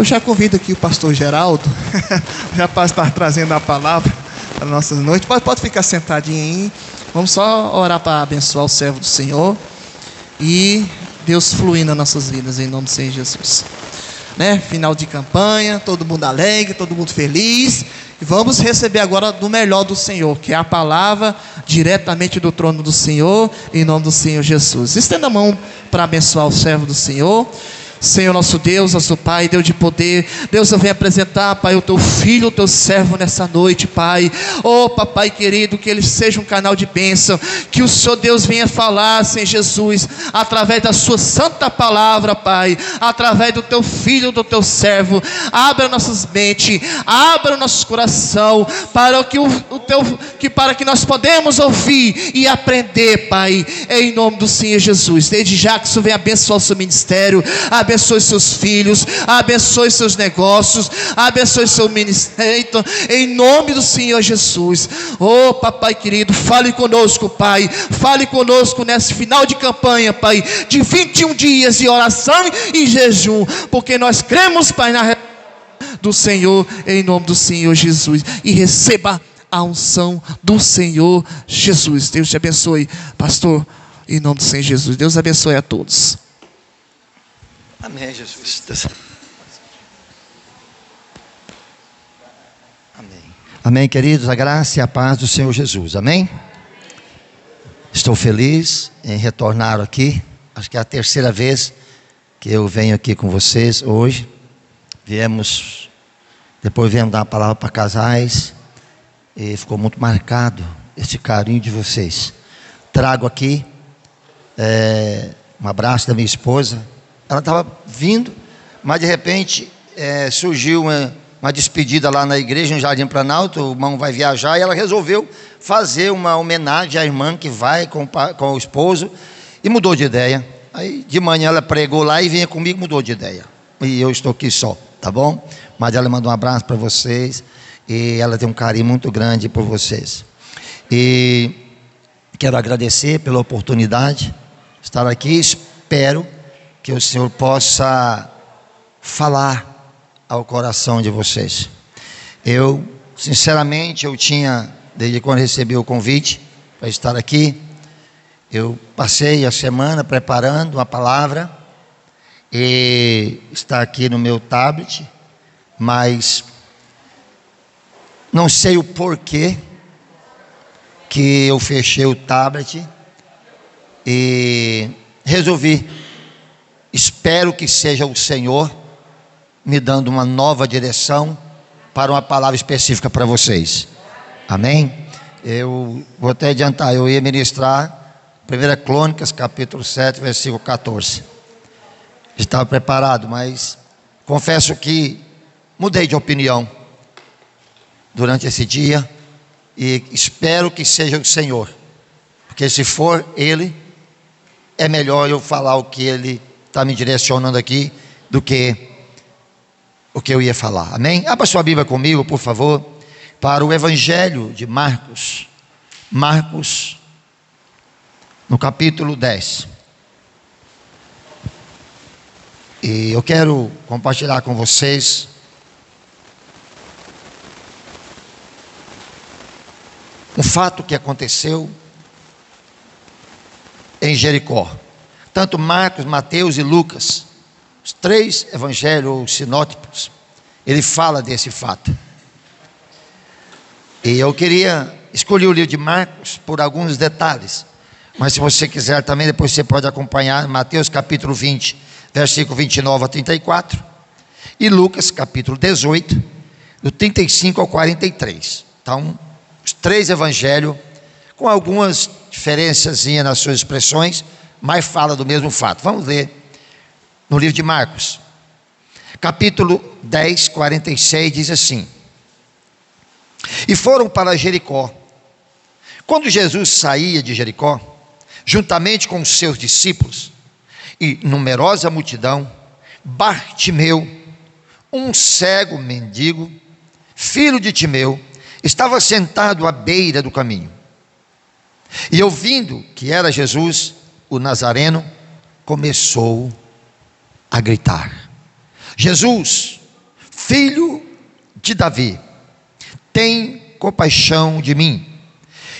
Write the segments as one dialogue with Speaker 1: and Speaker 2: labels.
Speaker 1: Eu já convido aqui o pastor Geraldo, já para estar trazendo a palavra para a nossa noite. Pode ficar sentadinho aí. Vamos só orar para abençoar o servo do Senhor e Deus fluir nas nossas vidas, em nome do Senhor Jesus. Final de campanha, todo mundo alegre, todo mundo feliz. E vamos receber agora do melhor do Senhor, que é a palavra diretamente do trono do Senhor, em nome do Senhor Jesus. Estenda a mão para abençoar o servo do Senhor. Senhor nosso Deus, nosso Pai, Deus de poder, Deus, eu venho apresentar, Pai, o teu filho, o teu servo nessa noite, Pai. Oh, Papai querido, que ele seja um canal de bênção, que o Senhor Deus venha falar, Senhor Jesus, através da sua santa palavra, Pai, através do teu filho, do teu servo. Abra nossas mentes, abra o nosso coração, para que nós podemos ouvir e aprender, Pai, em nome do Senhor Jesus. Desde já que o Senhor venha abençoar o seu ministério, abençoe seus filhos, abençoe seus negócios, abençoe seu ministério, em nome do Senhor Jesus. Oh, Papai querido, fale conosco, Pai, fale conosco nesse final de campanha, Pai, de 21 dias de oração e jejum, porque nós cremos, Pai, na do Senhor, em nome do Senhor Jesus, e receba a unção do Senhor Jesus. Deus te abençoe, pastor, em nome do Senhor Jesus. Deus abençoe a todos.
Speaker 2: Amém, Jesus. Amém. Amém, queridos, a graça e a paz do Senhor Jesus. Amém? Estou feliz em retornar aqui. Acho que é a terceira vez que eu venho aqui com vocês hoje. Depois viemos dar uma palavra para casais, e ficou muito marcado esse carinho de vocês. Trago aqui um abraço da minha esposa. Ela estava vindo, mas de repente surgiu uma despedida lá na igreja, no Jardim Planalto. O irmão vai viajar e ela resolveu fazer uma homenagem à irmã que vai com o esposo, e mudou de ideia. Aí de manhã ela pregou lá e vinha comigo, mudou de ideia. E eu estou aqui só, tá bom? Mas ela mandou um abraço para vocês, e ela tem um carinho muito grande por vocês. E quero agradecer pela oportunidade de estar aqui. Espero que o Senhor possa falar ao coração de vocês. Sinceramente, desde quando recebi o convite para estar aqui, eu passei a semana preparando uma palavra, e está aqui no meu tablet, mas não sei o porquê que eu fechei o tablet e resolvi. Espero que seja o Senhor me dando uma nova direção para uma palavra específica para vocês. Amém? Eu vou até adiantar, eu ia ministrar 1 Crônicas, capítulo 7, versículo 14. Estava preparado, mas confesso que mudei de opinião durante esse dia, e espero que seja o Senhor, porque se for Ele, é melhor eu falar o que Ele está me direcionando aqui do que o que eu ia falar. Amém? Abra sua Bíblia comigo, por favor, para o Evangelho de Marcos. Marcos, no capítulo 10. E eu quero compartilhar com vocês um fato que aconteceu em Jericó. Tanto Marcos, Mateus e Lucas, os três evangelhos ou sinóticos, ele fala desse fato. E eu queria escolher o livro de Marcos por alguns detalhes, mas se você quiser também, depois você pode acompanhar Mateus capítulo 20, versículo 29 a 34, e Lucas capítulo 18, do 35 ao 43. Então, os três evangelhos, com algumas diferenças nas suas expressões, mas fala do mesmo fato. Vamos ler no livro de Marcos, capítulo 10, 46, diz assim: E foram para Jericó. Quando Jesus saía de Jericó, juntamente com os seus discípulos e numerosa multidão, Bartimeu, um cego mendigo, filho de Timeu, estava sentado à beira do caminho. E ouvindo que era Jesus, o Nazareno, começou a gritar: Jesus, filho de Davi, tem compaixão de mim.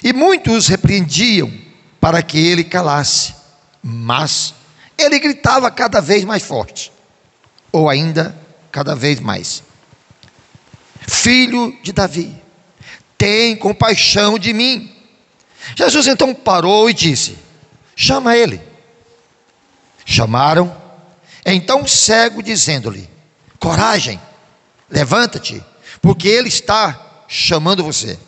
Speaker 2: E muitos repreendiam para que ele calasse, mas ele gritava cada vez mais forte, ou ainda cada vez mais: filho de Davi, tem compaixão de mim. Jesus então parou e disse: chama ele. Chamaram. Então o cego, dizendo-lhe: coragem, levanta-te, porque ele está chamando você.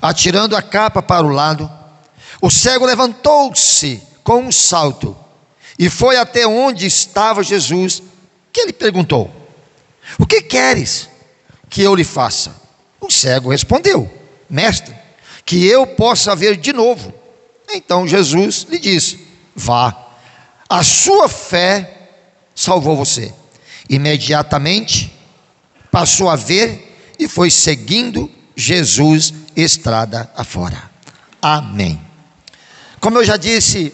Speaker 2: Atirando a capa para o lado, o cego levantou-se com um salto e foi até onde estava Jesus, que ele perguntou: o que queres que eu lhe faça? O cego respondeu: mestre, que eu possa ver de novo. Então Jesus lhe disse: vá, a sua fé salvou você. Imediatamente passou a ver e foi seguindo Jesus estrada afora. Amém. Como eu já disse,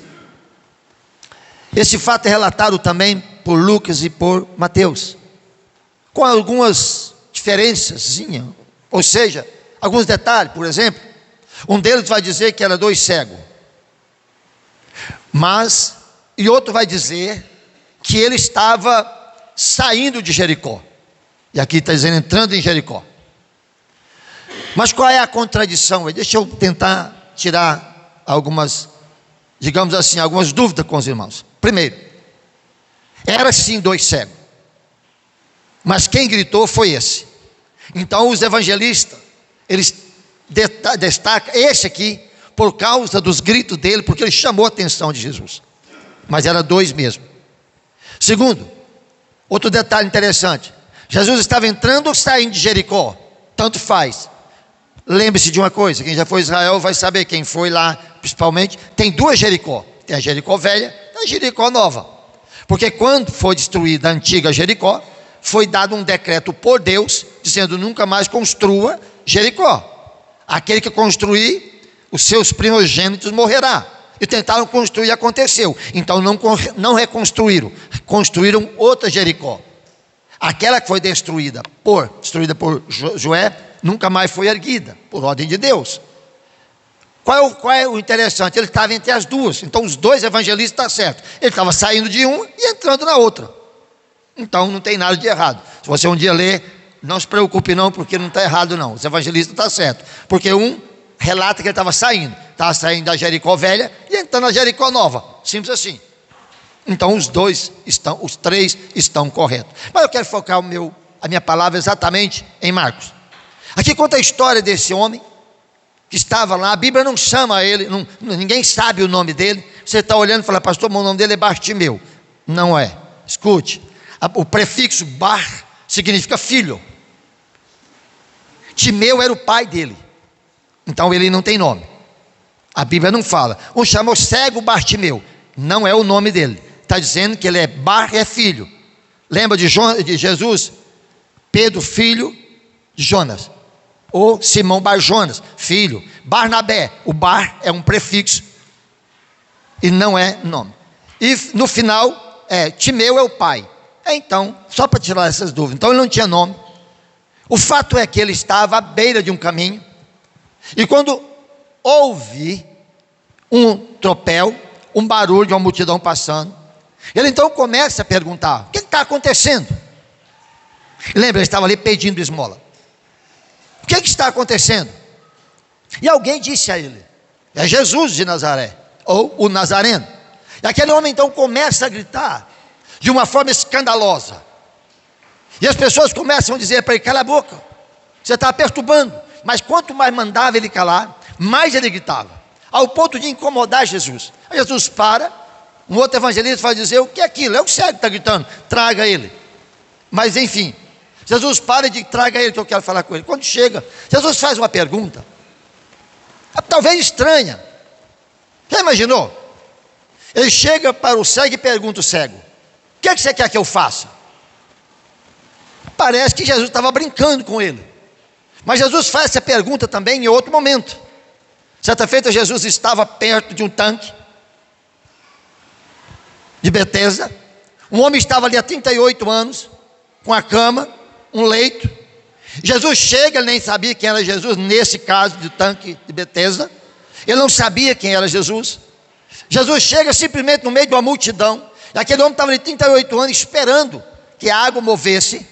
Speaker 2: esse fato é relatado também por Lucas e por Mateus, com algumas diferenças, ou seja, alguns detalhes. Por exemplo, um deles vai dizer que era 2 cegos, e outro vai dizer que ele estava saindo de Jericó, e aqui está dizendo entrando em Jericó. Mas qual é a contradição? Deixa eu tentar tirar algumas, digamos assim, algumas dúvidas com os irmãos. Primeiro, era sim 2 cegos, mas quem gritou foi esse. Então os evangelistas, eles destacam esse aqui por causa dos gritos dele, porque ele chamou a atenção de Jesus. Mas era 2 mesmo. Segundo, outro detalhe interessante: Jesus estava entrando ou saindo de Jericó? Tanto faz. Lembre-se de uma coisa: quem já foi a Israel vai saber, quem foi lá principalmente, tem 2 Jericó. Tem a Jericó velha e a Jericó nova. Porque quando foi destruída a antiga Jericó, foi dado um decreto por Deus, dizendo: nunca mais construa Jericó. Aquele que construir, os seus primogênitos morrerá. E tentaram construir, e aconteceu. Então não reconstruíram, construíram outra Jericó. Aquela que foi destruída por Joé, nunca mais foi erguida, por ordem de Deus. Qual é o interessante? Ele estava entre as duas. Então os 2 evangelistas estão certos. Ele estava saindo de uma e entrando na outra. Então não tem nada de errado. Se você um dia ler, não se preocupe não, porque não está errado não. Os evangelistas estão certos. Porque um relata que ele estava saindo da Jericó velha e entrando na Jericó nova. Simples assim. Então os 3 estão corretos. Mas eu quero focar a minha palavra exatamente em Marcos. Aqui conta a história desse homem que estava lá. A Bíblia não chama ele, ninguém sabe o nome dele. Você está olhando e fala: pastor, o nome dele é Bartimeu. Não é. Escute, o prefixo Bar significa filho. Timeu era o pai dele. Então ele não tem nome. A Bíblia não fala. Um chamou cego Bartimeu. Não é o nome dele. Está dizendo que ele é filho. Lembra de Jesus? Pedro, filho de Jonas. Ou Simão Bar Jonas, filho. Barnabé. O Bar é um prefixo e não é nome. E no final, Timeu é o pai. Então, só para tirar essas dúvidas. Então ele não tinha nome. O fato é que ele estava à beira de um caminho. E quando houve um tropel, um barulho de uma multidão passando, ele então começa a perguntar: o que está acontecendo? Lembra, ele estava ali pedindo esmola. O que está acontecendo? E alguém disse a ele: é Jesus de Nazaré, ou o Nazareno. E aquele homem então começa a gritar de uma forma escandalosa. E as pessoas começam a dizer para ele: cala a boca, você está perturbando. Mas quanto mais mandava ele calar, mais ele gritava, ao ponto de incomodar Jesus. Aí Jesus para, um outro evangelista vai dizer: o que é aquilo? É o cego que está gritando, traga ele. Mas enfim, Jesus para e diz: traga ele que eu quero falar com ele. Quando chega, Jesus faz uma pergunta, talvez estranha. Já imaginou? Ele chega para o cego e pergunta: o cego, o que é que você quer que eu faça? Parece que Jesus estava brincando com ele. Mas Jesus faz essa pergunta também em outro momento. Certa feita, Jesus estava perto de um tanque de Betesda. Um homem estava ali há 38 anos, com a cama, um leito. Jesus chega, ele nem sabia quem era Jesus, nesse caso do tanque de Betesda. Ele não sabia quem era Jesus. Jesus chega simplesmente no meio de uma multidão. E aquele homem estava de 38 anos esperando que a água movesse.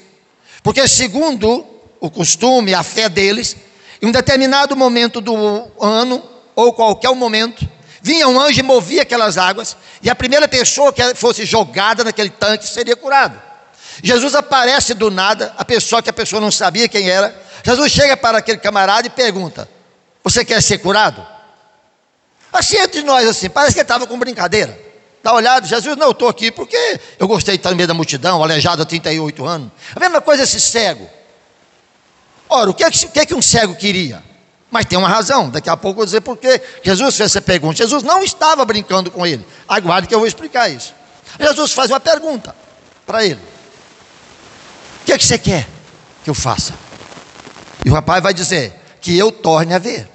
Speaker 2: Porque segundo o costume, a fé deles, em um determinado momento do ano, ou qualquer momento, vinha um anjo e movia aquelas águas, e a primeira pessoa que fosse jogada naquele tanque seria curado. Jesus aparece do nada, a pessoa não sabia quem era. Jesus chega para aquele camarada e pergunta: você quer ser curado? Assim entre nós, assim, parece que ele estava com brincadeira. Dá uma olhada, Jesus, não, eu estou aqui porque eu gostei de estar no meio da multidão, aleijado há 38 anos. A mesma coisa esse cego. Ora, o que é que um cego queria? Mas tem uma razão, daqui a pouco eu vou dizer por que Jesus fez essa pergunta. Jesus não estava brincando com ele. Aguarde que eu vou explicar isso. Jesus faz uma pergunta para ele: o que é que você quer que eu faça? E o rapaz vai dizer: que eu torne a ver.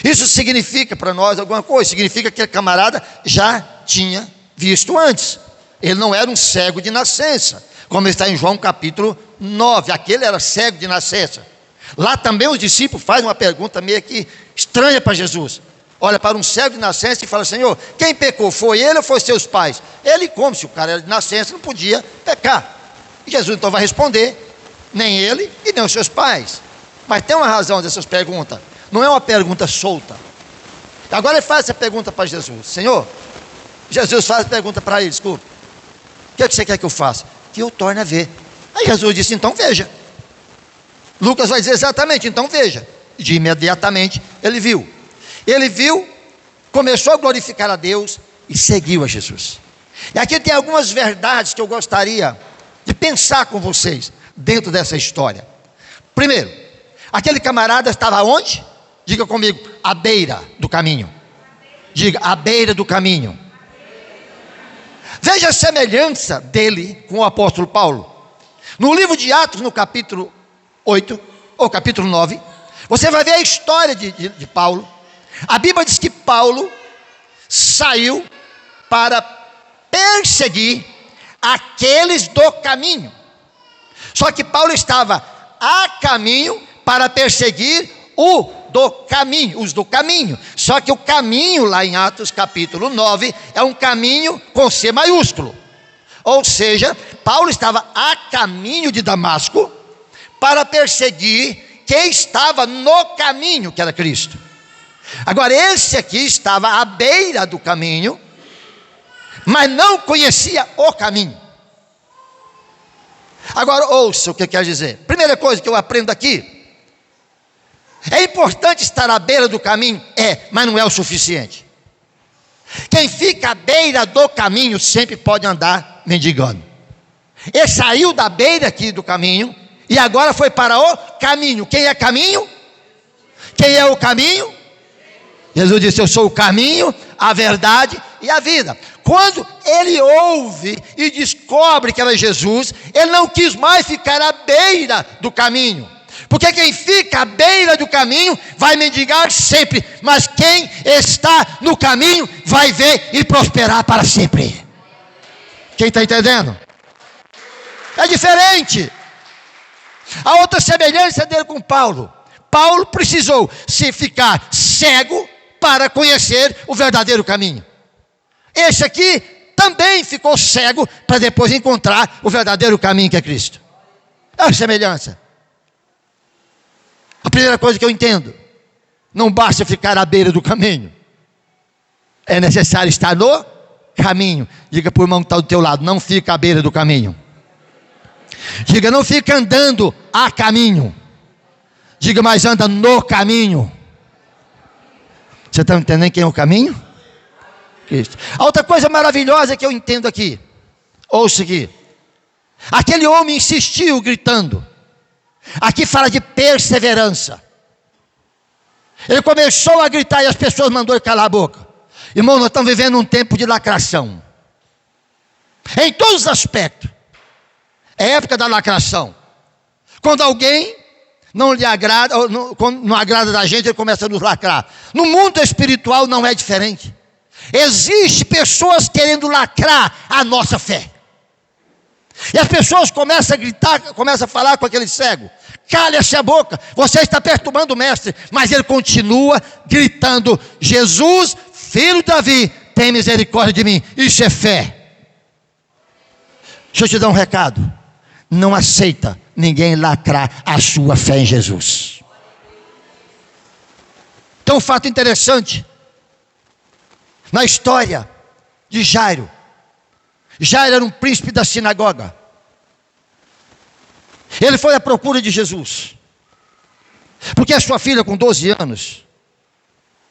Speaker 2: Isso significa para nós alguma coisa? Significa que aquele camarada já tinha visto antes. Ele não era um cego de nascença, como está em João capítulo 9. Aquele era cego de nascença. Lá também os discípulos fazem uma pergunta meio que estranha para Jesus. Olha para um cego de nascença e fala: Senhor, quem pecou? Foi ele ou foi seus pais? Ele, como se o cara era de nascença, não podia pecar. E Jesus então vai responder: nem ele e nem os seus pais. Mas tem uma razão dessas perguntas. Não é uma pergunta solta. Agora ele faz essa pergunta para Jesus. Senhor, Jesus faz a pergunta para ele: desculpa, o que é que você quer que eu faça? Que eu torne a ver. Aí Jesus disse: então veja. Lucas vai dizer exatamente: então veja. E de imediatamente ele viu. Ele viu, começou a glorificar a Deus e seguiu a Jesus. E aqui tem algumas verdades que eu gostaria de pensar com vocês dentro dessa história. Primeiro, aquele camarada estava onde? Diga comigo: à beira do caminho. Diga: à beira do caminho. Veja a semelhança dele com o apóstolo Paulo. No livro de Atos, no capítulo 8, ou capítulo 9, você vai ver a história de Paulo. A Bíblia diz que Paulo saiu para perseguir aqueles do caminho. Só que Paulo estava a caminho para perseguir os do caminho. Só que o caminho lá em Atos capítulo 9 é um caminho com C maiúsculo. Ou seja, Paulo estava a caminho de Damasco para perseguir quem estava no caminho, que era Cristo. Agora esse aqui estava à beira do caminho, mas não conhecia o caminho. Agora ouça o que quer dizer. Primeira coisa que eu aprendo aqui: é importante estar à beira do caminho? Mas não é o suficiente. Quem fica à beira do caminho sempre pode andar mendigando. Ele saiu da beira aqui do caminho e agora foi para o caminho. Quem é caminho? Quem é o caminho? Jesus disse: eu sou o caminho, a verdade e a vida. Quando ele ouve e descobre que era Jesus, ele não quis mais ficar à beira do caminho. Porque quem fica à beira do caminho vai mendigar sempre, mas quem está no caminho vai ver e prosperar para sempre. Quem está entendendo? É diferente. A outra semelhança dele com Paulo: Paulo precisou se ficar cego para conhecer o verdadeiro caminho. Esse aqui também ficou cego para depois encontrar o verdadeiro caminho, que é Cristo. É a semelhança. A primeira coisa que eu entendo: não basta ficar à beira do caminho, é necessário estar no caminho. Diga para o irmão que está do teu lado: não fica à beira do caminho. Diga: não fica andando a caminho. Diga: mas anda no caminho. Você está entendendo quem é o caminho? Cristo. A outra coisa maravilhosa que eu entendo aqui: ouça aqui. Aquele homem insistiu gritando. Aqui fala de perseverança. Ele começou a gritar e as pessoas mandaram ele calar a boca. Irmão, nós estamos vivendo um tempo de lacração. Em todos os aspectos. É época da lacração. Quando alguém não lhe agrada, ou quando não agrada da gente, ele começa a nos lacrar. No mundo espiritual não é diferente. Existem pessoas querendo lacrar a nossa fé. E as pessoas começam a gritar, começam a falar com aquele cego: calha-se a boca, você está perturbando o mestre. Mas ele continua gritando: Jesus, filho de Davi, tem misericórdia de mim. Isso é fé. Deixa eu te dar um recado: não aceita ninguém lacrar a sua fé em Jesus. Então, um fato interessante na história de Jairo. Jairo era um príncipe da sinagoga. Ele foi à procura de Jesus, porque a sua filha, com 12 anos,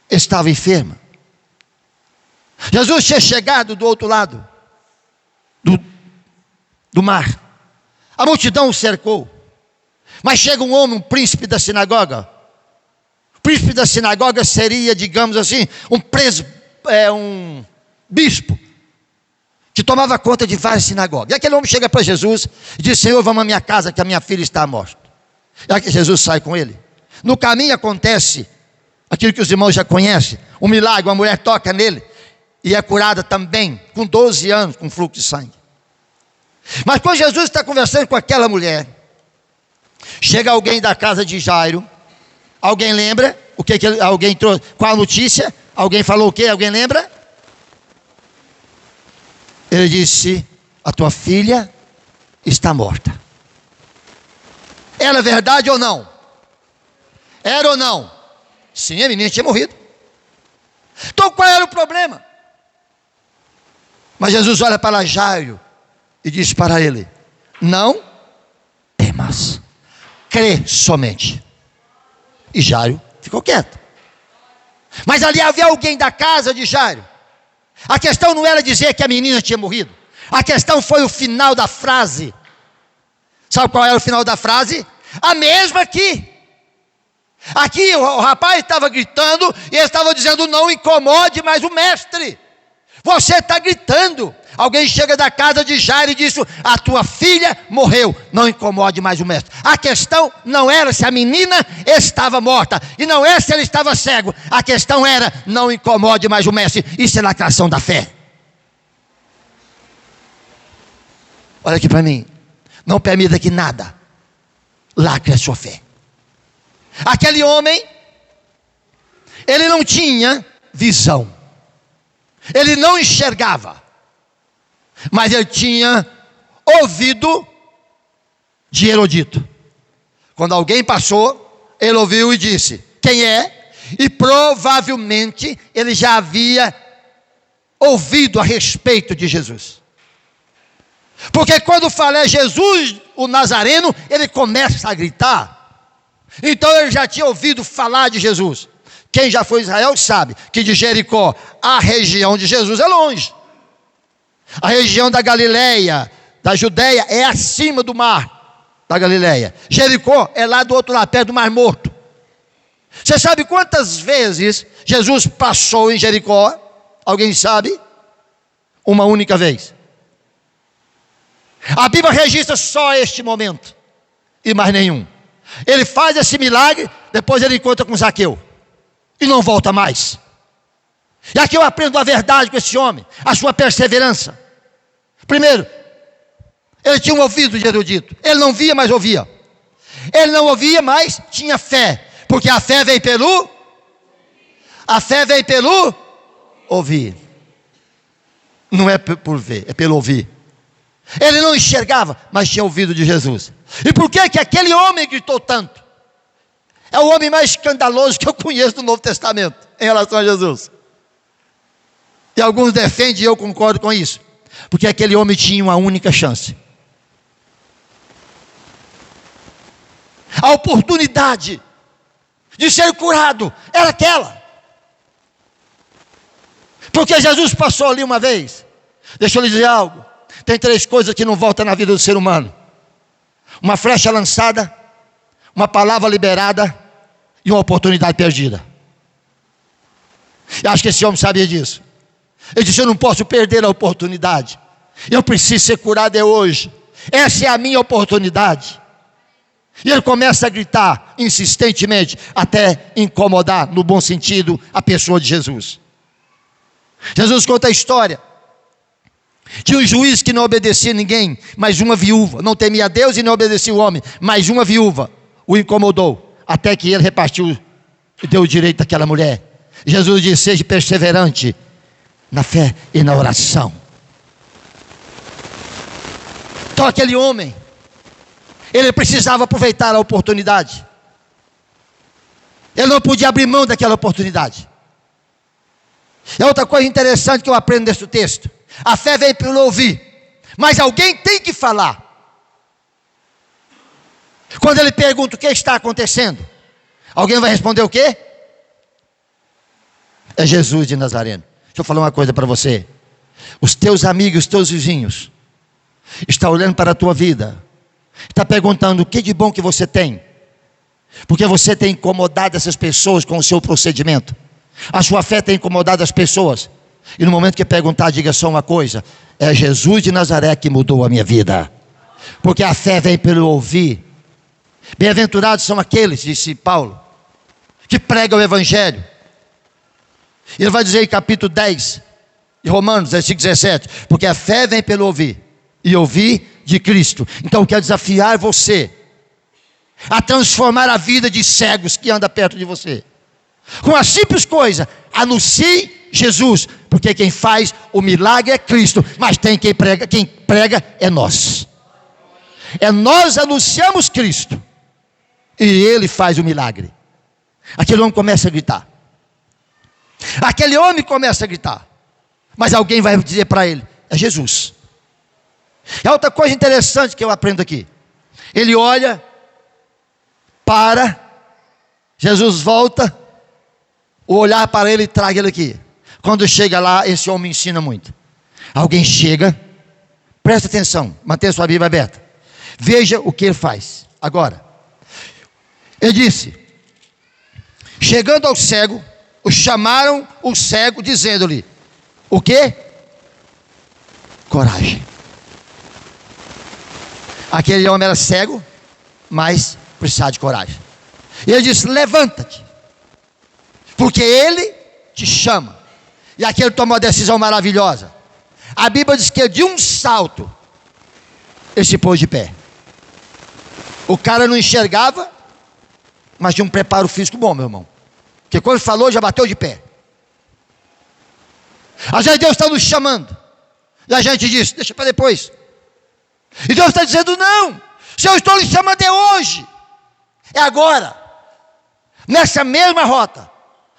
Speaker 2: estava enferma. Jesus tinha chegado do outro lado do mar. A multidão o cercou. Mas chega um homem, um príncipe da sinagoga. O príncipe da sinagoga seria, digamos assim, um bispo, que tomava conta de várias sinagogas. E aquele homem chega para Jesus e diz: Senhor, vamos à minha casa, que a minha filha está morta. E aí Jesus sai com ele. No caminho acontece aquilo que os irmãos já conhecem: um milagre. Uma mulher toca nele e é curada também, com 12 anos, com fluxo de sangue. Mas quando Jesus está conversando com aquela mulher, chega alguém da casa de Jairo. Alguém lembra o que alguém trouxe? Qual a notícia? Alguém falou o quê? Alguém lembra? Ele disse: a tua filha está morta. Era verdade ou não? Era ou não? Sim, a menina tinha morrido. Então qual era o problema? Mas Jesus olha para Jairo e diz para ele: não temas, crê somente. E Jairo ficou quieto. Mas ali havia alguém da casa de Jairo. A questão não era dizer que a menina tinha morrido. A questão foi o final da frase. Sabe qual era o final da frase? A mesma aqui. Aqui o rapaz estava gritando e ele estava dizendo: não incomode mais o mestre. Você está gritando. Alguém chega da casa de Jairo e diz: a tua filha morreu, não incomode mais o mestre. A questão não era se a menina estava morta, e não é se ele estava cego. A questão era: não incomode mais o mestre. Isso é lacração da fé. Olha aqui para mim. Não permita que nada lacre a sua fé. Aquele homem, ele não tinha visão, ele não enxergava, mas ele tinha ouvido de erudito. Quando alguém passou, ele ouviu e disse: quem é? E provavelmente ele já havia ouvido a respeito de Jesus. Porque quando fala Jesus o Nazareno, ele começa a gritar. Então ele já tinha ouvido falar de Jesus. Quem já foi a Israel sabe que de Jericó a região de Jesus é longe. A região da Galileia, da Judeia, é acima do mar da Galileia. Jericó é lá do outro lado, perto do Mar Morto. Você sabe quantas vezes Jesus passou em Jericó? Alguém sabe? Uma única vez. A Bíblia registra só este momento e mais nenhum. Ele faz esse milagre, depois ele encontra com Zaqueu e não volta mais. E aqui eu aprendo a verdade com esse homem, a sua perseverança. Primeiro, ele tinha um ouvido de erudito. Ele não via, mas ouvia. Ele não ouvia, mas tinha fé. Porque a fé vem pelo ouvir. Não é por ver, é pelo ouvir. Ele não enxergava, mas tinha ouvido de Jesus. E por que aquele homem gritou tanto? É o homem mais escandaloso que eu conheço do Novo Testamento em relação a Jesus. E alguns defendem, e eu concordo com isso, porque aquele homem tinha uma única chance. A oportunidade de ser curado era aquela. Porque Jesus passou ali uma vez. Deixa eu lhe dizer algo. Tem 3 coisas que não voltam na vida do ser humano: uma flecha lançada, uma palavra liberada e uma oportunidade perdida. Eu acho que esse homem sabia disso. Ele disse: eu não posso perder a oportunidade. Eu preciso ser curado hoje. Essa é a minha oportunidade. E ele começa a gritar insistentemente, até incomodar, no bom sentido, a pessoa de Jesus. Jesus conta a história Tinha um juiz que não obedecia a ninguém, mas uma viúva, não temia a Deus e não obedecia o homem, mas uma viúva o incomodou, até que ele repartiu e deu o direito àquela mulher. Jesus disse: seja perseverante na fé e na oração. Então aquele homem, ele precisava aproveitar a oportunidade. Ele não podia abrir mão daquela oportunidade. É outra coisa interessante que eu aprendo nesse texto. A fé vem pelo ouvir, mas alguém tem que falar. Quando ele pergunta o que está acontecendo, alguém vai responder o quê? É Jesus de Nazareno. Deixa eu falar uma coisa para você. Os teus amigos, os teus vizinhos estão olhando para a tua vida, está perguntando o que de bom que você tem, porque você tem incomodado essas pessoas com o seu procedimento. A sua fé tem incomodado as pessoas. E no momento que perguntar, diga só uma coisa: é Jesus de Nazaré que mudou a minha vida. Porque a fé vem pelo ouvir. Bem-aventurados são aqueles, disse Paulo, que pregam o Evangelho. Ele vai dizer em capítulo 10 de Romanos, versículo 17: porque a fé vem pelo ouvir, e ouvir de Cristo. Então eu quero desafiar você a transformar a vida de cegos que anda perto de você, com a simples coisa: anuncie Jesus, porque quem faz o milagre é Cristo, mas tem quem prega é nós. É nós anunciamos Cristo, e Ele faz o milagre. Aquele homem começa a gritar. Aquele homem começa a gritar, mas alguém vai dizer para ele: é Jesus. É outra coisa interessante que eu aprendo aqui. Ele olha, para, Jesus volta, o olhar para ele e traga ele aqui. Quando chega lá, esse homem ensina muito. Alguém chega, presta atenção, mantenha sua Bíblia aberta, veja o que ele faz. Agora, ele disse: chegando ao cego, chamaram o cego, dizendo-lhe: o quê? Coragem. Aquele homem era cego, mas precisava de coragem. E ele disse: levanta-te, porque ele te chama. E aquele tomou uma decisão maravilhosa. A Bíblia diz que de um salto ele se pôs de pé. O cara não enxergava, mas tinha um preparo físico bom, meu irmão, porque quando falou já bateu de pé. Às vezes Deus está nos chamando e a gente diz: deixa para depois. E Deus está dizendo: não, se eu estou lhe chamando é hoje, é agora. Nessa mesma rota,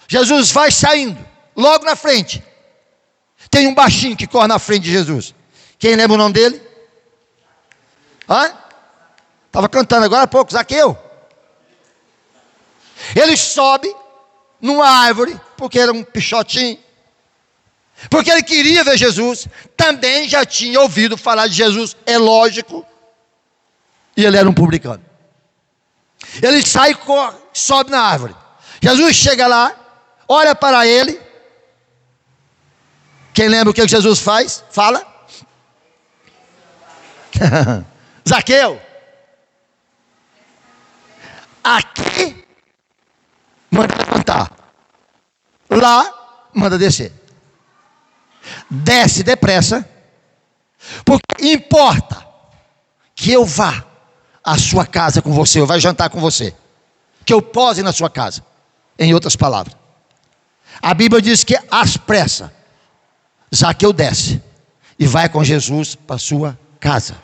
Speaker 2: Jesus vai saindo. Logo na frente tem um baixinho que corre na frente de Jesus. Quem lembra o nome dele? Estava cantando agora há pouco, Zaqueu. Ele sobe numa árvore, porque era um pichotinho, porque ele queria ver Jesus. Também já tinha ouvido falar de Jesus, é lógico. E ele era um publicano. Ele sai e corre, sobe na árvore. Jesus chega lá, olha para ele. Quem lembra o que Jesus faz? Fala. Zaqueu, aqui manda levantar, lá manda descer. Desce depressa, porque importa que eu vá à sua casa com você, eu vou jantar com você, que eu pose na sua casa. Em outras palavras, a Bíblia diz que às pressas Zaqueu desce e vai com Jesus para sua casa.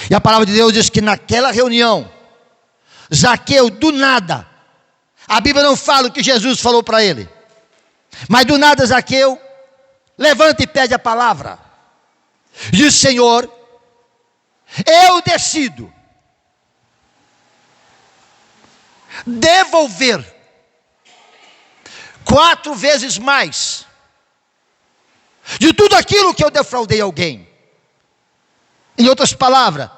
Speaker 2: E a palavra de Deus diz que naquela reunião, Zaqueu do nada, a Bíblia não fala o que Jesus falou para ele, mas do nada Zaqueu levanta e pede a palavra. Diz: Senhor, eu decido devolver 4 vezes mais de tudo aquilo que eu defraudei alguém. Em outras palavras,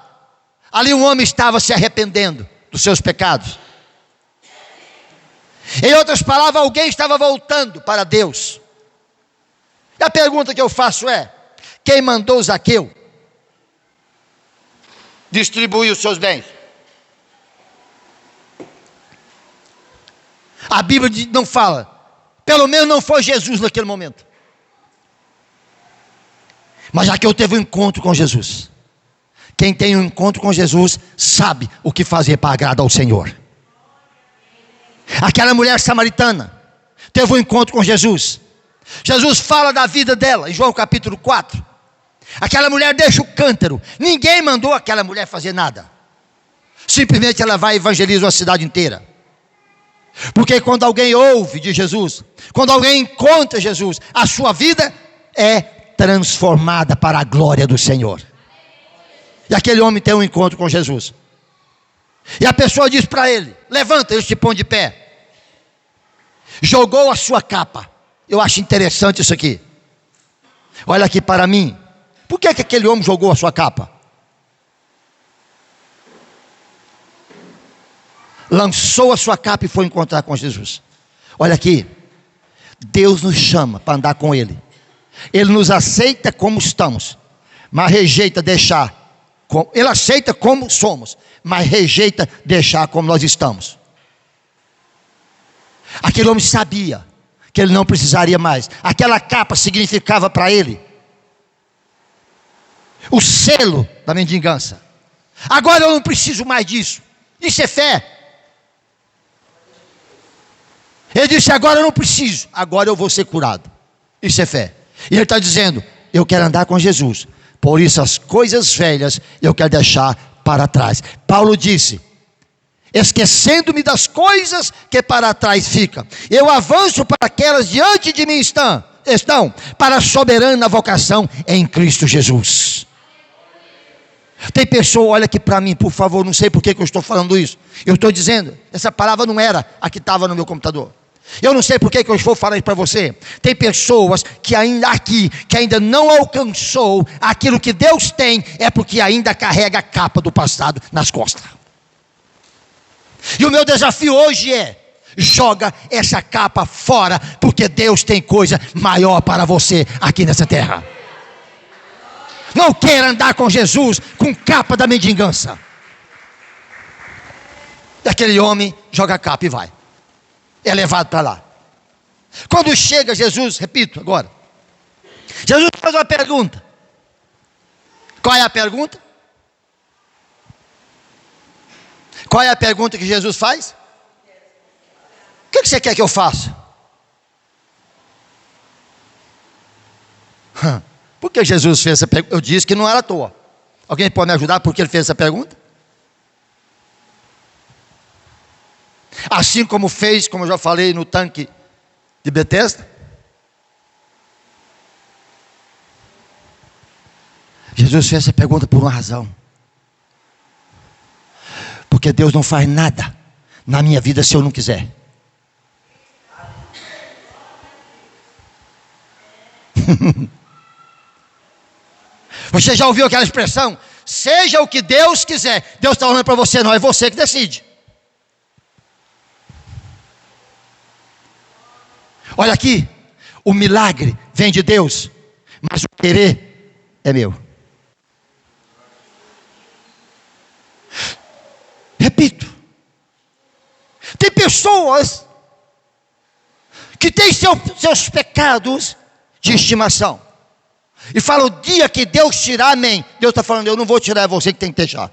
Speaker 2: ali um homem estava se arrependendo dos seus pecados. Em outras palavras, alguém estava voltando para Deus. E a pergunta que eu faço é: quem mandou Zaqueu distribuir os seus bens? A Bíblia não fala. Pelo menos não foi Jesus naquele momento. Mas Zaqueu teve um encontro com Jesus. Quem tem um encontro com Jesus sabe o que fazer para agradar ao Senhor. Aquela mulher samaritana teve um encontro com Jesus. Jesus fala da vida dela em João capítulo 4. Aquela mulher deixa o cântaro. Ninguém mandou aquela mulher fazer nada. Simplesmente ela vai e evangeliza a cidade inteira. Porque quando alguém ouve de Jesus, quando alguém encontra Jesus, a sua vida é transformada para a glória do Senhor. E aquele homem tem um encontro com Jesus. E a pessoa diz para ele: levanta, ele se põe de pé. Jogou a sua capa. Eu acho interessante isso aqui. Olha aqui para mim. Por que aquele homem jogou a sua capa? Lançou a sua capa e foi encontrar com Jesus. Olha aqui. Deus nos chama para andar com Ele. Ele nos aceita como estamos, mas rejeita deixar. Ele aceita como somos, mas rejeita deixar como nós estamos. Aquele homem sabia que ele não precisaria mais. Aquela capa significava para ele o selo da mendigança. Agora eu não preciso mais disso. Isso é fé. Ele disse: agora eu não preciso, agora eu vou ser curado. Isso é fé. E ele está dizendo: eu quero andar com Jesus, por isso as coisas velhas eu quero deixar para trás. Paulo disse: esquecendo-me das coisas que para trás ficam, eu avanço para aquelas diante de mim estão para a soberana vocação em Cristo Jesus. Tem pessoa, olha aqui para mim, por favor, não sei por que eu estou falando isso. Eu estou dizendo, essa palavra não era a que estava no meu computador. Eu não sei por que eu vou falar isso para você. Tem pessoas que ainda aqui, que ainda não alcançou aquilo que Deus tem, é porque ainda carrega a capa do passado nas costas. E o meu desafio hoje é: joga essa capa fora, porque Deus tem coisa maior para você aqui nessa terra. Não queira andar com Jesus com capa da mendigança. E aquele homem joga a capa e vai. É levado para lá. Quando chega Jesus, repito agora, Jesus faz uma pergunta. Qual é a pergunta? Qual é a pergunta que Jesus faz? O que você quer que eu faça? Por que Jesus fez essa pergunta? Eu disse que não era à toa. Alguém pode me ajudar por que ele fez essa pergunta? Assim como fez, como eu já falei, no tanque de Betesda. Jesus fez essa pergunta por uma razão. Porque Deus não faz nada na minha vida se eu não quiser. Você já ouviu aquela expressão? Seja o que Deus quiser. Deus está falando para você, não é você que decide. Olha aqui, o milagre vem de Deus, mas o querer é meu. Repito, tem pessoas que têm seus pecados de estimação e falam: o dia que Deus tirar, amém. Deus está falando: eu não vou tirar, é você que tem que deixar.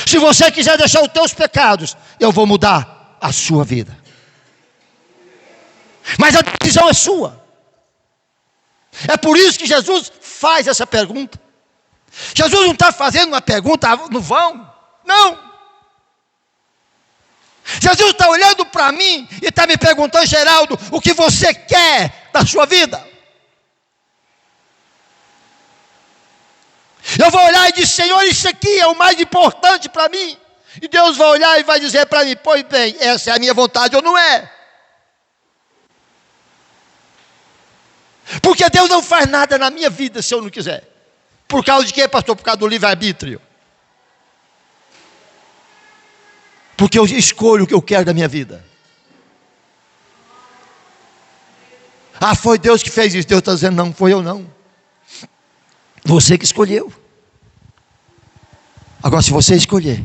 Speaker 2: Se você quiser deixar os teus pecados, eu vou mudar a sua vida. Mas a decisão é sua. É por isso que Jesus faz essa pergunta. Jesus não está fazendo uma pergunta no vão. Não. Jesus está olhando para mim e está me perguntando: Geraldo, o que você quer da sua vida? Eu vou olhar e dizer: Senhor, isso aqui é o mais importante para mim. E Deus vai olhar e vai dizer para mim: pois bem, essa é a minha vontade ou não é? Porque Deus não faz nada na minha vida se eu não quiser. Por causa de quê, pastor? Por causa do livre-arbítrio. Porque eu escolho o que eu quero da minha vida. Ah, foi Deus que fez isso. Deus está dizendo: não, foi eu não. Você que escolheu. Agora, se você escolher,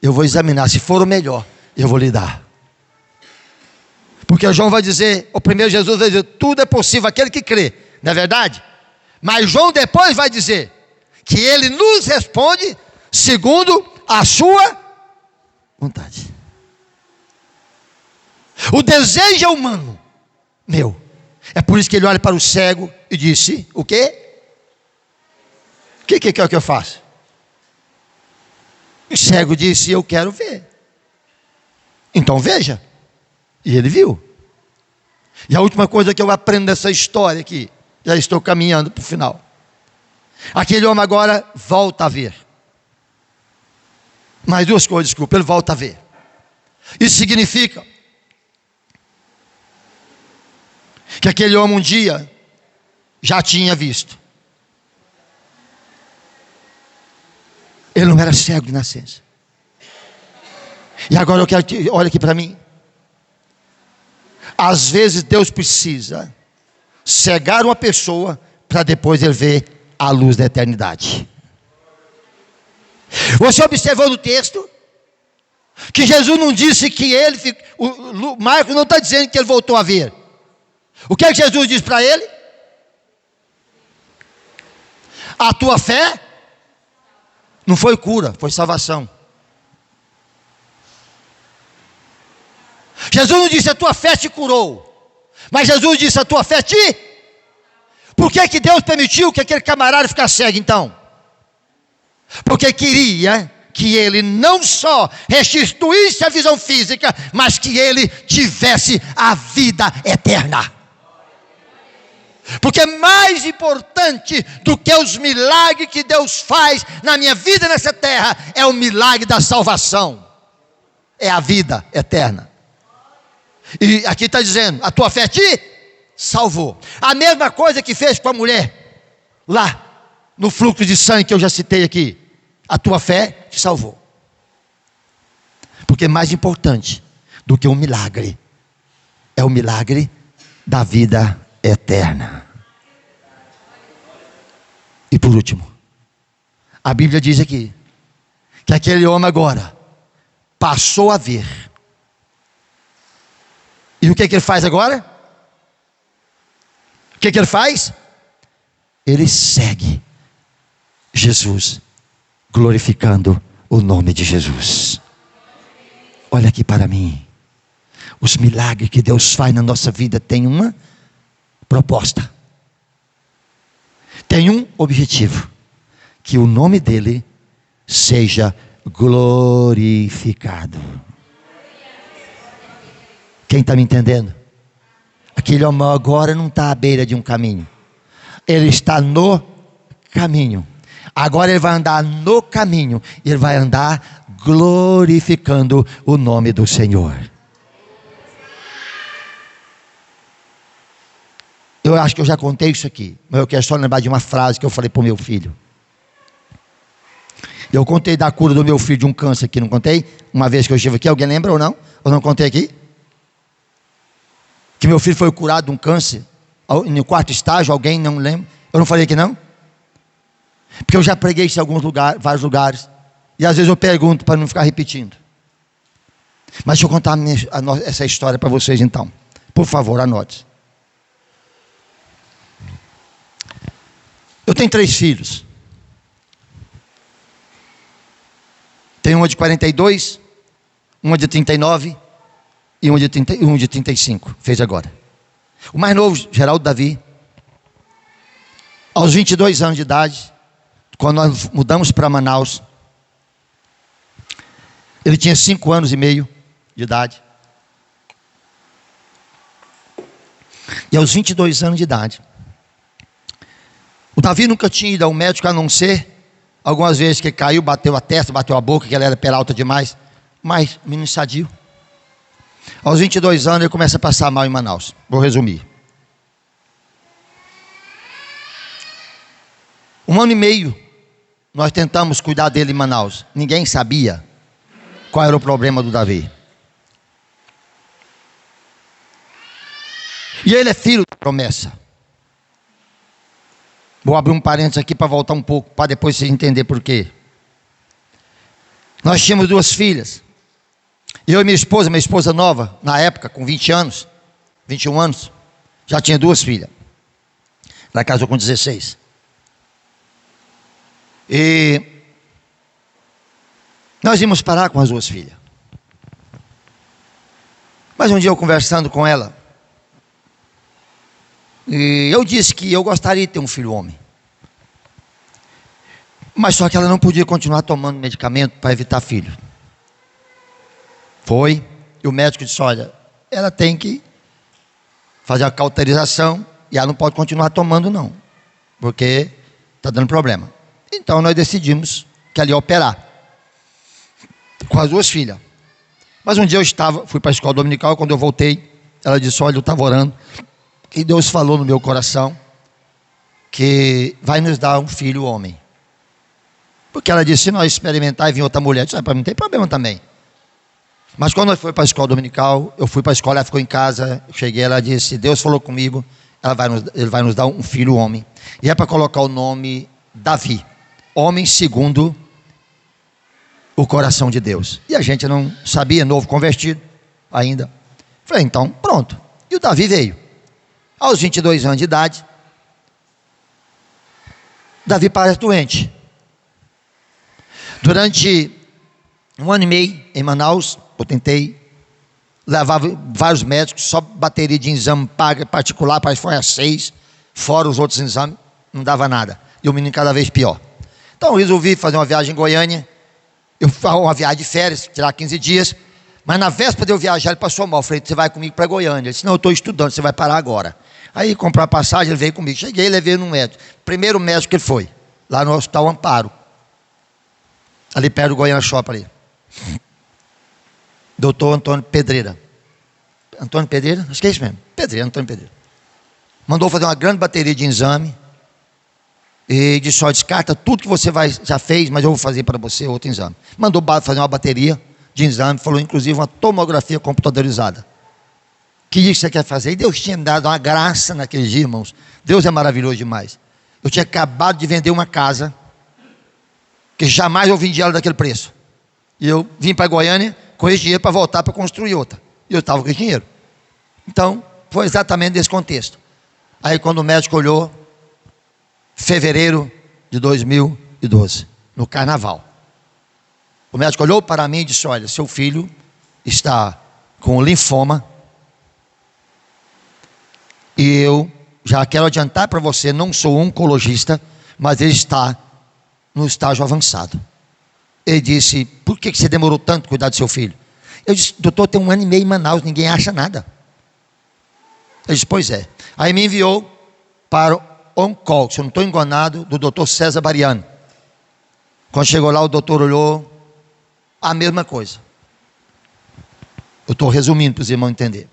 Speaker 2: eu vou examinar. Se for o melhor, eu vou lhe dar. Porque João vai dizer, o primeiro Jesus vai dizer: tudo é possível aquele que crê. não é verdade? Mas João depois vai dizer que ele nos responde segundo a sua vontade. O desejo é humano, meu. É por isso que ele olha para o cego e disse: o quê? O que é que eu faço? O cego disse: eu quero ver. Então veja. E ele viu. E a última coisa que eu aprendo dessa história aqui, já estou caminhando para o final. Aquele homem agora volta a ver. Mais duas coisas, desculpa, ele volta a ver. Isso significa que aquele homem um dia já tinha visto. Ele não era cego de nascença. E agora eu quero que olhe aqui para mim. Às vezes Deus precisa cegar uma pessoa para depois ele ver a luz da eternidade. Você observou no texto que Jesus não disse que ele, Marcos não está dizendo que ele voltou a ver. O que é que Jesus diz para ele? A tua fé não foi cura, foi salvação. Jesus não disse a tua fé te curou, mas Jesus disse a tua fé te... Por que Deus permitiu que aquele camarada ficasse cego então? Porque queria que ele não só restituísse a visão física, mas que ele tivesse a vida eterna. Porque mais importante do que os milagres que Deus faz na minha vida nessa terra, é o milagre da salvação, é a vida eterna. E aqui está dizendo, a tua fé te salvou. A mesma coisa que fez com a mulher, lá, no fluxo de sangue que eu já citei aqui. A tua fé te salvou. Porque mais importante do que um milagre, é o milagre da vida eterna. E por último, a Bíblia diz aqui, que aquele homem agora, passou a ver. E o que ele faz agora? O que ele faz? Ele segue Jesus, glorificando o nome de Jesus. Olha aqui para mim. Os milagres que Deus faz na nossa vida têm uma proposta. Tem um objetivo. Que o nome dele seja glorificado. Quem está me entendendo? Aquele homem agora não está à beira de um caminho. Ele está no caminho. Agora ele vai andar no caminho. E ele vai andar glorificando o nome do Senhor. Eu acho que eu já contei isso aqui. Mas eu quero só lembrar de uma frase que eu falei para o meu filho. Eu contei da cura do meu filho de um câncer aqui, não contei? Uma vez que eu estive aqui, alguém lembra ou não? Eu não contei aqui? Que meu filho foi curado de um câncer no 4º estágio, alguém não lembra? Eu não falei aqui não? Porque eu já preguei isso em alguns lugares, vários lugares. E às vezes eu pergunto para não ficar repetindo. Mas deixa eu contar essa história para vocês então. Por favor, anote. Eu tenho 3 filhos. Tenho uma de 42, uma de 39 e um de 35, fez agora. O mais novo, Geraldo Davi, aos 22 anos de idade, quando nós mudamos para Manaus, ele tinha 5 anos e meio de idade. E aos 22 anos de idade, o Davi nunca tinha ido ao médico, a não ser algumas vezes que caiu, bateu a testa, bateu a boca, que ele era peralta demais. Mas, menino sadio. Aos 22 anos ele começa a passar mal em Manaus. Vou resumir. 1 ano e meio nós tentamos cuidar dele em Manaus. Ninguém sabia qual era o problema do Davi. E ele é filho da promessa. Vou abrir um parênteses aqui para voltar um pouco, para depois você entender por quê. Nós tínhamos 2 filhas. Eu e minha esposa nova, na época, com 20 anos, 21 anos, já tinha 2 filhas. Ela casou com 16. E nós íamos parar com as duas filhas. Mas um dia eu conversando com ela, e eu disse que eu gostaria de ter um filho homem. Mas só que ela não podia continuar tomando medicamento para evitar filho. Foi, e o médico disse, olha, ela tem que fazer a cauterização e ela não pode continuar tomando não, porque está dando problema. Então nós decidimos que ela ia operar com as duas filhas. Mas um dia fui para a escola dominical, quando eu voltei, ela disse, olha, eu estava orando, e Deus falou no meu coração, que vai nos dar um filho homem. Porque ela disse, se nós experimentar e vir outra mulher, disse, para mim não tem problema também. Mas quando nós fomos para a escola dominical, eu fui para a escola, ela ficou em casa, eu cheguei, ela disse, Deus falou comigo, Ele vai nos dar um filho homem. E é para colocar o nome Davi, homem segundo o coração de Deus. E a gente não sabia, novo convertido ainda. Falei, então pronto. E o Davi veio. Aos 22 anos de idade, Davi parece doente. Durante 1 ano e meio em Manaus, eu tentei, levava vários médicos, só bateria de exame particular, parece que foi a 6, fora os outros exames, não dava nada. E o menino cada vez pior. Então eu resolvi fazer uma viagem em Goiânia, uma viagem de férias, tirar 15 dias, mas na véspera de eu viajar ele passou mal. Eu falei, você vai comigo para Goiânia? Ele disse, não, eu estou estudando, você vai parar agora. Aí comprar passagem, ele veio comigo. Cheguei, levei no médico. Primeiro médico que ele foi, lá no Hospital Amparo, ali perto do Goiânia Shopping ali. Doutor Antônio Pedreira. Antônio Pedreira? Acho que é isso mesmo. Pedreira, Antônio Pedreira. Mandou fazer uma grande bateria de exame. E disse, ó, descarta tudo que você já fez, mas eu vou fazer para você outro exame. Mandou fazer uma bateria de exame, falou inclusive uma tomografia computadorizada. Que dia que você quer fazer? E Deus tinha me dado uma graça naqueles dias, irmãos. Deus é maravilhoso demais. Eu tinha acabado de vender uma casa, que jamais eu vendi ela daquele preço. E eu vim para Goiânia com esse dinheiro para voltar para construir outra. E eu estava com esse dinheiro. Então, foi exatamente nesse contexto. Aí quando o médico olhou, fevereiro de 2012, no carnaval. O médico olhou para mim e disse, olha, seu filho está com linfoma. E eu já quero adiantar para você, não sou oncologista, mas ele está no estágio avançado. Ele disse, por que você demorou tanto a cuidar do seu filho? Eu disse, doutor, tem 1 ano e meio em Manaus, ninguém acha nada. Ele disse, pois é. Aí me enviou para o on-call, se eu não estou enganado, do doutor César Bariano. Quando chegou lá, o doutor olhou, a mesma coisa. Eu estou resumindo para os irmãos entenderem.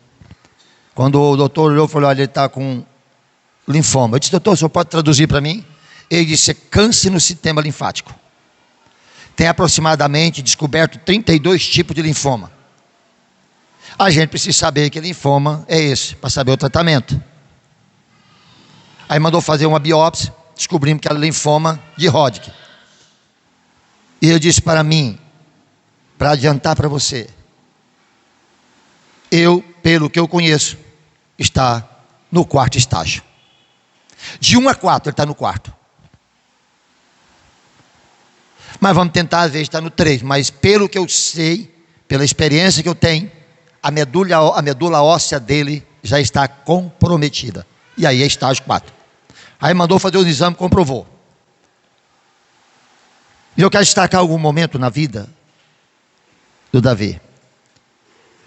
Speaker 2: Quando o doutor olhou, falou, olha, ele está com linfoma. Eu disse, doutor, o senhor pode traduzir para mim? Ele disse, é câncer no sistema linfático. Tem aproximadamente descoberto 32 tipos de linfoma. A gente precisa saber que linfoma é esse, para saber o tratamento. Aí mandou fazer uma biópsia, descobrimos que era linfoma de Hodgkin. E ele disse para mim, para adiantar para você, pelo que eu conheço, está no 4º estágio. De 1 a 4 ele está no 4º. Mas vamos tentar, às vezes, estar no 3. Mas pelo que eu sei, pela experiência que eu tenho, a medula óssea dele já está comprometida. E aí é estágio 4. Aí mandou fazer o exame, comprovou. E eu quero destacar algum momento na vida do Davi.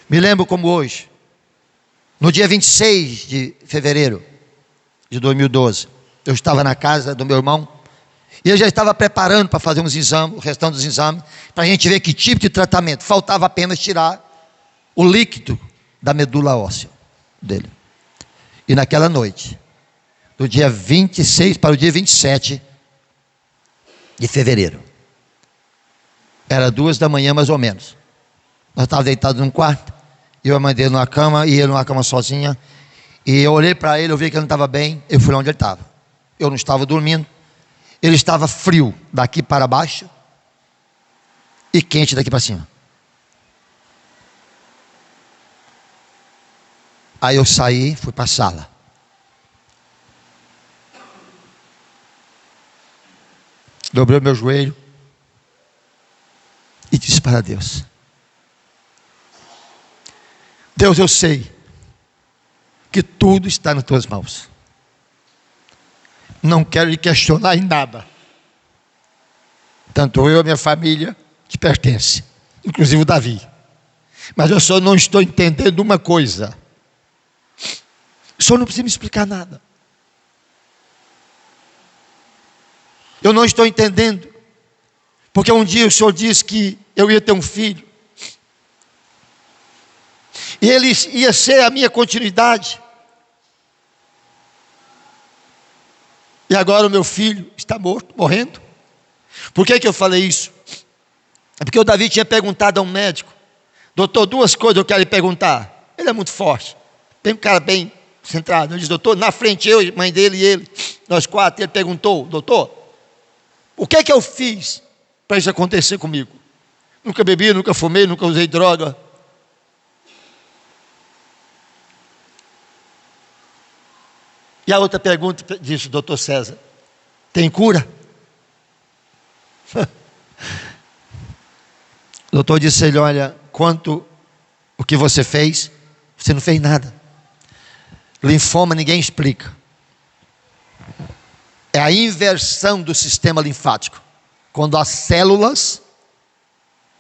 Speaker 2: Me lembro como hoje, no dia 26 de fevereiro de 2012, eu estava na casa do meu irmão, e eu já estava preparando para fazer uns exames, o restante dos exames, para a gente ver que tipo de tratamento. Faltava apenas tirar o líquido da medula óssea dele. E naquela noite, do dia 26 para o dia 27 de fevereiro, era 2 da manhã mais ou menos. Nós estávamos deitados num quarto, e eu e a mãe dele numa cama, e ele numa cama sozinha. E eu olhei para ele, eu vi que ele não estava bem, eu fui onde ele estava. Eu não estava dormindo. Ele estava frio daqui para baixo e quente daqui para cima. Aí eu saí, fui para a sala. dobrei o meu joelho e disse para Deus: Deus, eu sei que tudo está nas tuas mãos. Não quero lhe questionar em nada. Tanto eu e a minha família te pertence, inclusive o Davi. Mas eu só não estou entendendo uma coisa. O senhor não precisa me explicar nada. Eu não estou entendendo. Porque um dia o senhor disse que eu ia ter um filho. E ele ia ser a minha continuidade. E agora o meu filho está morto, morrendo. Por que eu falei isso? É porque o Davi tinha perguntado a um médico: doutor, duas coisas eu quero lhe perguntar. Ele é muito forte, tem um cara bem centrado. Ele disse: doutor, na frente eu, mãe dele e ele, nós quatro. Ele perguntou: doutor, o que eu fiz para isso acontecer comigo? Nunca bebi, nunca fumei, nunca usei droga. E a outra pergunta disse o doutor César: tem cura? O doutor disse a ele: olha, quanto o que você fez, você não fez nada. Linfoma ninguém explica. É a inversão do sistema linfático. Quando as células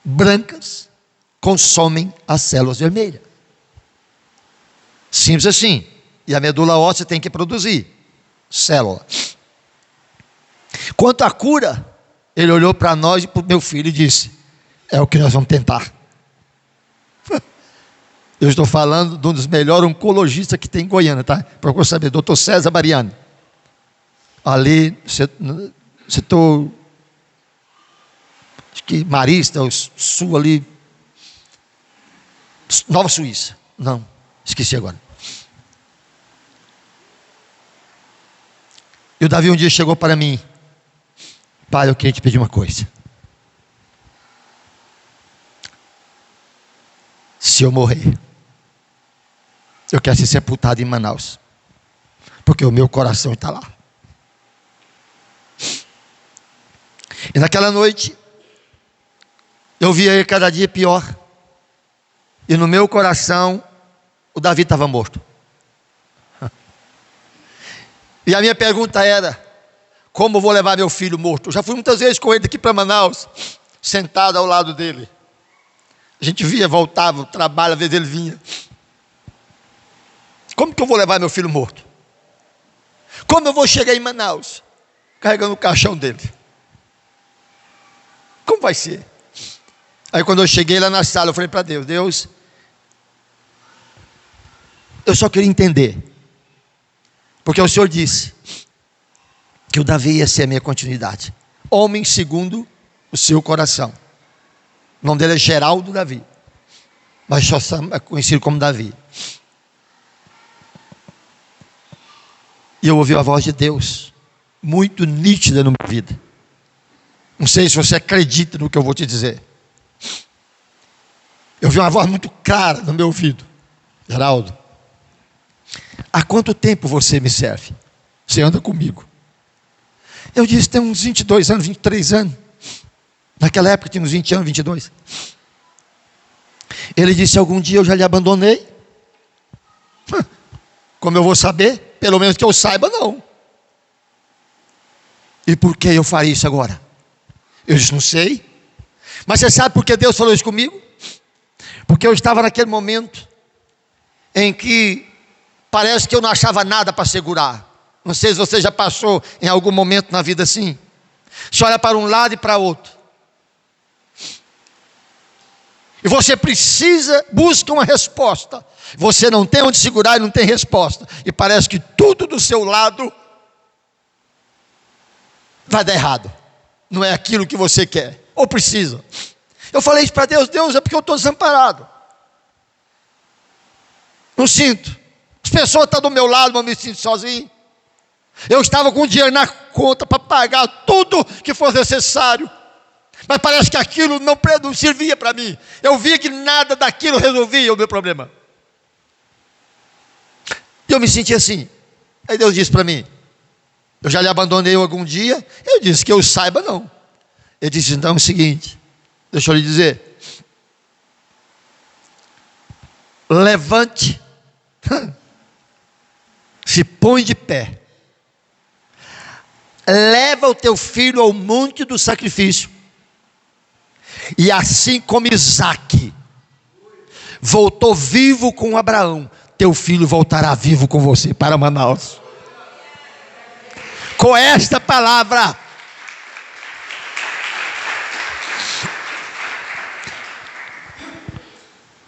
Speaker 2: brancas consomem as células vermelhas. Simples assim. E a medula óssea tem que produzir célula. Quanto à cura, ele olhou para nós e para o meu filho e disse: é o que nós vamos tentar. Eu estou falando de um dos melhores oncologistas que tem em Goiânia, tá? Procura saber, doutor César Mariani. Ali, setor, acho que Marista, o sul ali, Nova Suíça. Não, esqueci agora. E o Davi um dia chegou para mim: pai, eu queria te pedir uma coisa. Se eu morrer, eu quero ser sepultado em Manaus, porque o meu coração está lá. E naquela noite, eu via ele cada dia pior, e no meu coração, o Davi estava morto. E a minha pergunta era: como eu vou levar meu filho morto? Eu já fui muitas vezes com ele daqui para Manaus, sentado ao lado dele. A gente via, voltava, trabalho, às vezes ele vinha. Como que eu vou levar meu filho morto? Como eu vou chegar em Manaus, carregando o caixão dele? Como vai ser? Aí quando eu cheguei lá na sala, eu falei para Deus: Deus, eu só queria entender. Porque o Senhor disse que o Davi ia ser a minha continuidade. Homem segundo o seu coração. O nome dele é Geraldo Davi, mas só é conhecido como Davi. E eu ouvi a voz de Deus, muito nítida na minha vida. Não sei se você acredita no que eu vou te dizer. Eu ouvi uma voz muito clara no meu ouvido: Geraldo, há quanto tempo você me serve? Você anda comigo? Eu disse: tem uns 22 anos, 23 anos. Naquela época tinha uns 20 anos, 22. Ele disse: algum dia eu já lhe abandonei? Como eu vou saber? Pelo menos que eu saiba, não. E por que eu faria isso agora? Eu disse: não sei. Mas você sabe por que Deus falou isso comigo? Porque eu estava naquele momento em que parece que eu não achava nada para segurar. Não sei se você já passou em algum momento na vida assim. Você olha para um lado e para outro. E você busca uma resposta. Você não tem onde segurar e não tem resposta. E parece que tudo do seu lado vai dar errado. Não é aquilo que você quer ou precisa. Eu falei isso para Deus: Deus, é porque eu estou desamparado. Não sinto. As pessoas estão do meu lado, mas eu me sinto sozinho. Eu estava com dinheiro na conta para pagar tudo que fosse necessário. Mas parece que aquilo não servia para mim. Eu via que nada daquilo resolvia o meu problema. E eu me senti assim. Aí Deus disse para mim: Eu já lhe abandonei algum dia? Eu disse que eu saiba, não. Ele disse, então é o seguinte, deixa eu lhe dizer. Levante, se põe de pé. Leva o teu filho ao monte do sacrifício. E assim como Isaque voltou vivo com Abraão, teu filho voltará vivo com você para Manaus. Com esta palavra,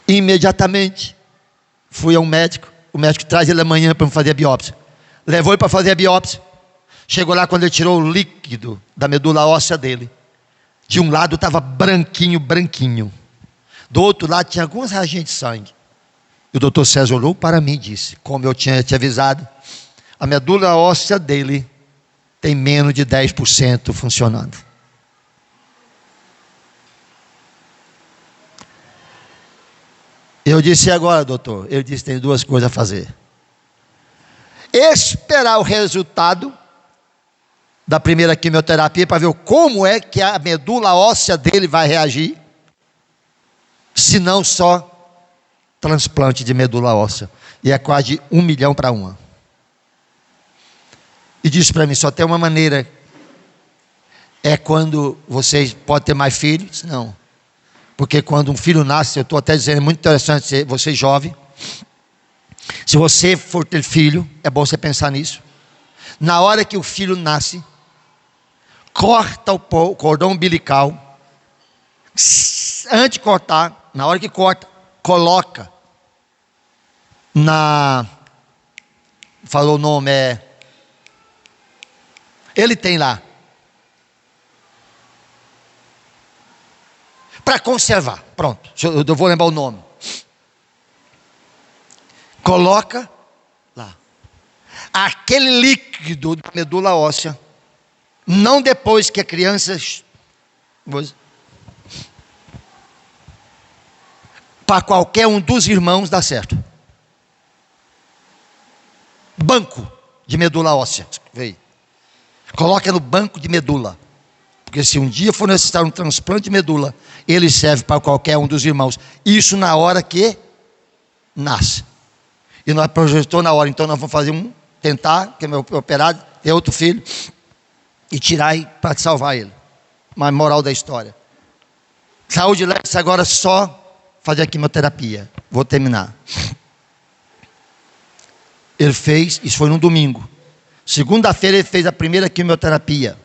Speaker 2: imediatamente fui ao médico. O médico traz ele amanhã para fazer a biópsia. Levou ele para fazer a biópsia. Chegou lá, quando ele tirou o líquido da medula óssea dele, de um lado estava branquinho, branquinho. Do outro lado tinha algumas reações de sangue. E o doutor César olhou para mim e disse, como eu tinha te avisado, a medula óssea dele tem menos de 10% funcionando. Eu disse, e agora, doutor? Ele disse, tem duas coisas a fazer. Esperar o resultado da primeira quimioterapia para ver como é que a medula óssea dele vai reagir. Se não, só transplante de medula óssea. E é quase de 1 milhão para 1. E disse para mim, só tem uma maneira. É quando vocês podem ter mais filhos? Não. Porque quando um filho nasce, eu estou até dizendo, é muito interessante, você jovem. Se você for ter filho, é bom você pensar nisso. Na hora que o filho nasce, corta o cordão umbilical. Antes de cortar, na hora que corta, coloca falou o nome, ele tem lá, para conservar, pronto, eu vou lembrar o nome. Coloca lá aquele líquido da medula óssea, não depois que a criança, para qualquer um dos irmãos dá certo. Banco de medula óssea, veio. Coloca no banco de medula, porque se um dia for necessário um transplante de medula, ele serve para qualquer um dos irmãos. Isso na hora que nasce. E nós projetou na hora, então nós vamos fazer tentar, que é meu operado, ter outro filho, e tirar para salvar ele. Mas moral da história. Saúde Leste agora só fazer a quimioterapia. Vou terminar. Ele fez, isso foi no domingo. Segunda-feira ele fez a primeira quimioterapia.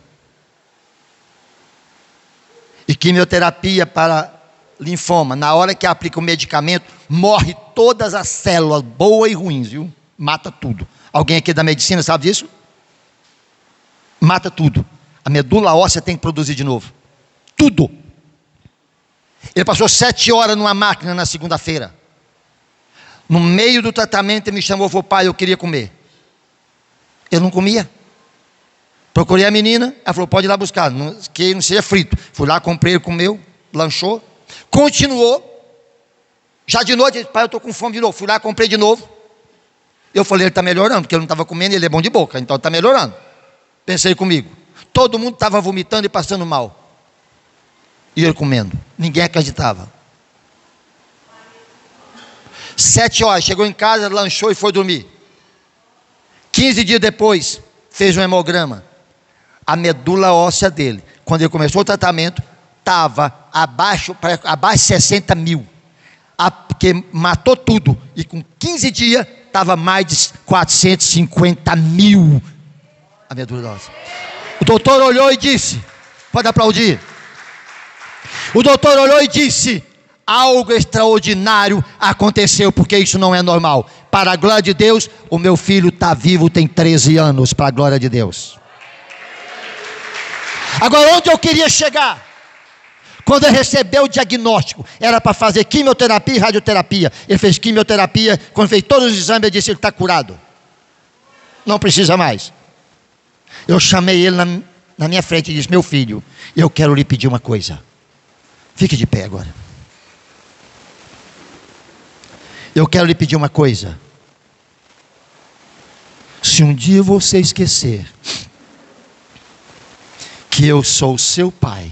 Speaker 2: E quimioterapia para linfoma, na hora que aplica o medicamento, morre todas as células, boas e ruins, viu? Mata tudo. Alguém aqui da medicina sabe disso? Mata tudo. A medula óssea tem que produzir de novo. Tudo. Ele passou 7 horas numa máquina na segunda-feira. No meio do tratamento ele me chamou e falou, pai, eu queria comer. Eu não comia. Procurei a menina, ela falou, pode ir lá buscar, que não seja frito. Fui lá, comprei, ele comeu, lanchou. Continuou. Já de noite, pai, eu estou com fome de novo. Fui lá, comprei de novo. Eu falei, ele está melhorando, porque ele não estava comendo, ele é bom de boca, então está melhorando. Pensei comigo. Todo mundo estava vomitando e passando mal. E ele comendo. Ninguém acreditava. 7 horas, chegou em casa, lanchou e foi dormir. 15 dias depois, fez um hemograma. A medula óssea dele, quando ele começou o tratamento, estava abaixo de 60 mil. Porque matou tudo. E com 15 dias, estava mais de 450 mil. A medula óssea. O doutor olhou e disse, pode aplaudir. O doutor olhou e disse, algo extraordinário aconteceu, porque isso não é normal. Para a glória de Deus, o meu filho está vivo, tem 13 anos, para a glória de Deus. Agora, onde eu queria chegar? Quando ele recebeu o diagnóstico, era para fazer quimioterapia e radioterapia. Ele fez quimioterapia, quando fez todos os exames, ele disse, ele está curado. Não precisa mais. Eu chamei ele na minha frente e disse, meu filho, eu quero lhe pedir uma coisa. Fique de pé agora. Eu quero lhe pedir uma coisa. Se um dia você esquecer que eu sou seu pai